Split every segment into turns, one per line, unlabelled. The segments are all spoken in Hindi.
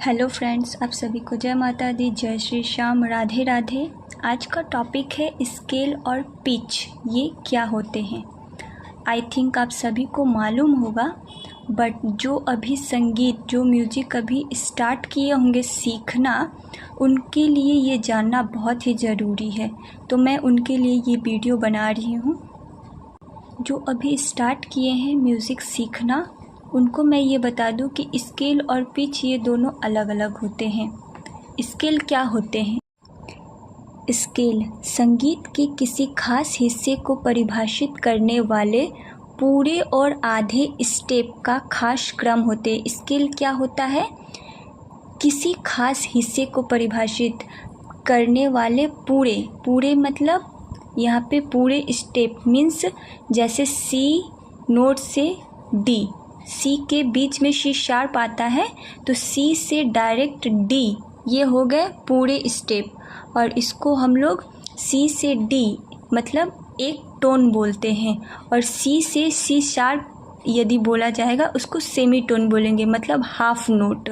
हेलो फ्रेंड्स, आप सभी को जय माता दी, जय श्री श्याम, राधे राधे। आज का टॉपिक है स्केल और पिच, ये क्या होते हैं। आई थिंक आप सभी को मालूम होगा, बट जो अभी संगीत, जो म्यूजिक अभी स्टार्ट किए होंगे सीखना, उनके लिए ये जानना बहुत ही ज़रूरी है। तो मैं उनके लिए ये वीडियो बना रही हूँ। जो अभी स्टार्ट किए हैं म्यूज़िक सीखना, उनको मैं ये बता दूं कि स्केल और पिच ये दोनों अलग अलग होते हैं। स्केल क्या होते हैं? स्केल संगीत के किसी खास हिस्से को परिभाषित करने वाले पूरे और आधे स्टेप का खास क्रम होते हैं। स्केल क्या होता है? किसी खास हिस्से को परिभाषित करने वाले पूरे मतलब यहाँ पे पूरे स्टेप मीन्स जैसे सी नोट से डी, सी के बीच में सी शार्प आता है तो सी से डायरेक्ट डी, ये हो गए पूरे स्टेप। और इसको हम लोग सी से डी मतलब एक टोन बोलते हैं, और सी से सी शार्प यदि बोला जाएगा उसको सेमी टोन बोलेंगे, मतलब हाफ नोट।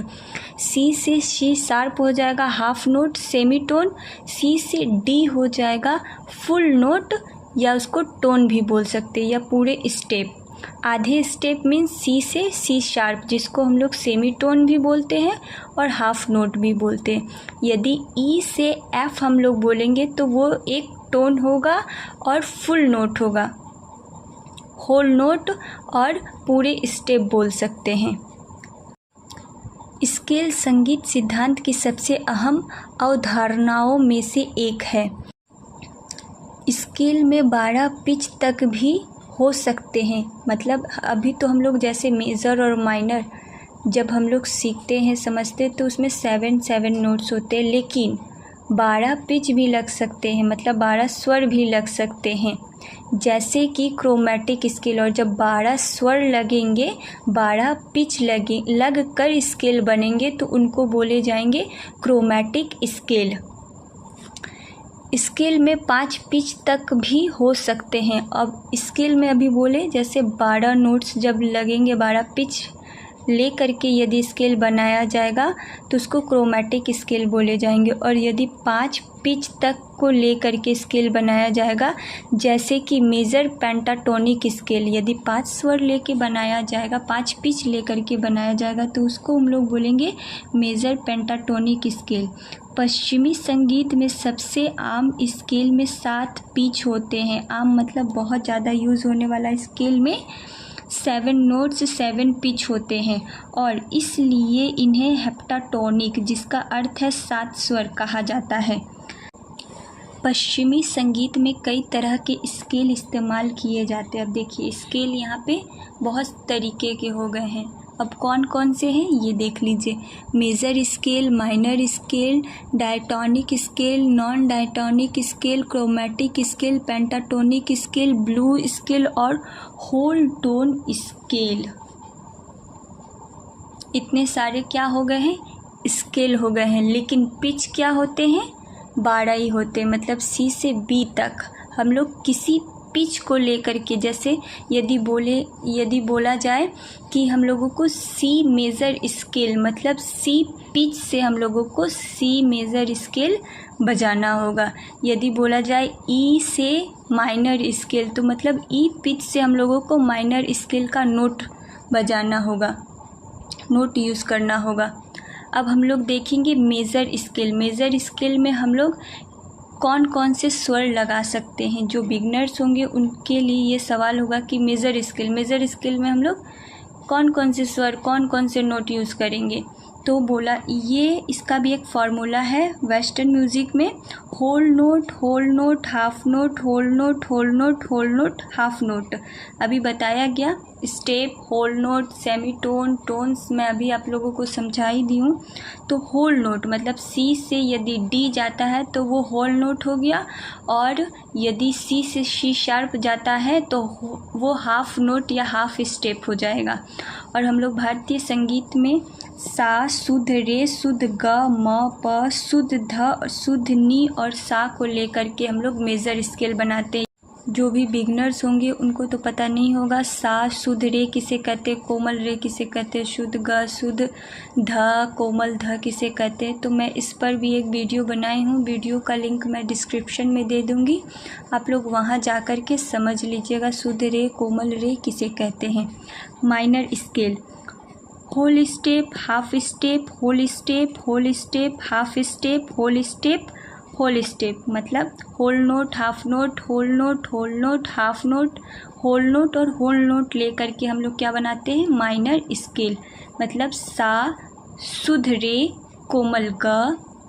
सी से सी शार्प हो जाएगा हाफ नोट सेमी टोन, सी से डी हो जाएगा फुल नोट, या उसको टोन भी बोल सकते हैं, या पूरे स्टेप। आधे स्टेप मीन्स सी से सी शार्प, जिसको हम लोग सेमी टोन भी बोलते हैं और हाफ नोट भी बोलते हैं। यदि ई से एफ हम लोग बोलेंगे तो वो एक टोन होगा और फुल नोट होगा, होल नोट और पूरे स्टेप बोल सकते हैं। स्केल संगीत सिद्धांत की सबसे अहम अवधारणाओं में से एक है। स्केल में 12 पिच तक भी हो सकते हैं। मतलब अभी तो हम लोग जैसे मेजर और माइनर जब हम लोग सीखते हैं समझते हैं तो उसमें 7 नोट्स होते हैं, लेकिन 12 पिच भी लग सकते हैं, मतलब 12 स्वर भी लग सकते हैं, जैसे कि क्रोमैटिक स्केल। और जब 12 स्वर लगेंगे, 12 पिच लग कर स्केल बनेंगे तो उनको बोले जाएंगे क्रोमैटिक स्केल। स्केल में 5 पिच तक भी हो सकते हैं। अब स्केल में अभी बोले जैसे 12 नोट्स जब लगेंगे, 12 पिच ले करके यदि स्केल बनाया जाएगा तो उसको क्रोमैटिक स्केल बोले जाएंगे। और यदि 5 पिच तक को ले करके स्केल बनाया जाएगा, जैसे कि मेजर पेंटाटोनिक स्केल, यदि 5 स्वर लेके बनाया जाएगा, 5 पिच ले करके बनाया जाएगा तो उसको हम लोग बोलेंगे मेजर पेंटाटोनिक स्केल। पश्चिमी संगीत में सबसे आम स्केल में 7 पिच होते हैं। आम मतलब बहुत ज़्यादा यूज़ होने वाला स्केल में 7 नोट्स 7 पिच होते हैं, और इसलिए इन्हें हेप्टाटोनिक, जिसका अर्थ है 7 स्वर, कहा जाता है। पश्चिमी संगीत में कई तरह के स्केल इस्तेमाल किए जाते हैं। अब देखिए स्केल यहाँ पे बहुत तरीके के हो गए हैं। अब कौन कौन से हैं ये देख लीजिए। Major scale, minor scale, diatonic scale, non diatonic scale, chromatic scale, pentatonic scale, blue scale और होल टोन स्केल। इतने सारे क्या हो गए हैं? स्केल हो गए हैं। लेकिन पिच क्या होते हैं? 12 ही होते हैं। मतलब सी से बी तक हम लोग किसी पिच को लेकर के, जैसे यदि बोला जाए कि हम लोगों को सी मेजर स्केल, मतलब सी पिच से हम लोगों को सी मेजर स्केल बजाना होगा। यदि बोला जाए ई से माइनर स्केल, तो मतलब ई पिच से हम लोगों को माइनर स्केल का नोट बजाना होगा, नोट यूज़ करना होगा। अब हम लोग देखेंगे मेजर स्केल। मेजर स्केल में हम लोग कौन कौन से स्वर लगा सकते हैं। जो बिगनर्स होंगे उनके लिए ये सवाल होगा कि मेजर स्केल में हम लोग कौन कौन से स्वर, कौन कौन से नोट यूज़ करेंगे। तो बोला ये, इसका भी एक फार्मूला है वेस्टर्न म्यूज़िक में, whole note, half note, whole note, half note. अभी बताया गया step, whole note, semi tone, tones मैं अभी आप लोगों को समझा ही दी हूँ। तो होल नोट मतलब सी से यदि डी जाता है तो वो होल नोट हो गया, और यदि सी से सी शार्प जाता है तो वो हाफ नोट या हाफ स्टेप हो जाएगा। और हम लोग भारतीय संगीत में सा, शुद्ध रे, शुद्ध ग, म, प, शुद्ध ध, शुद्ध नी और सा को लेकर के हम लोग मेजर स्केल बनाते हैं। जो भी बिगनर्स होंगे उनको तो पता नहीं होगा सा शुद्ध रे किसे कहते, कोमल रे किसे कहते, शुद्ध ग शुद्ध ध, कोमल ध किसे कहते। तो मैं इस पर भी एक वीडियो बनाई हूँ, वीडियो का लिंक मैं डिस्क्रिप्शन में दे दूँगी, आप लोग वहाँ जा कर के समझ लीजिएगा शुद्ध रे कोमल रे किसे कहते हैं। Minor scale, whole step, half step, whole step, whole step, half step, whole step, whole step, मतलब whole note, half note, whole note, whole note, half note, whole note और होल नोट लेकर के हम लोग क्या बनाते हैं, माइनर स्केल। मतलब सा शुद्ध रे कोमल ग,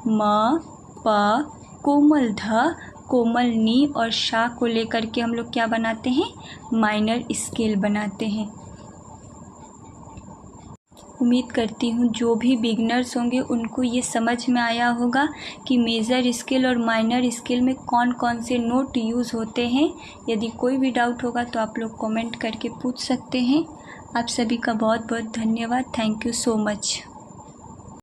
म, प, कोमल ध, कोमल नी और शा को लेकर के हम लोग क्या बनाते हैं, माइनर स्केल बनाते हैं। उम्मीद करती हूँ जो भी बिगनर्स होंगे उनको ये समझ में आया होगा कि मेजर स्केल और माइनर स्केल में कौन कौन से नोट यूज़ होते हैं। यदि कोई भी डाउट होगा तो आप लोग कमेंट करके पूछ सकते हैं। आप सभी का बहुत बहुत धन्यवाद। Thank you so much.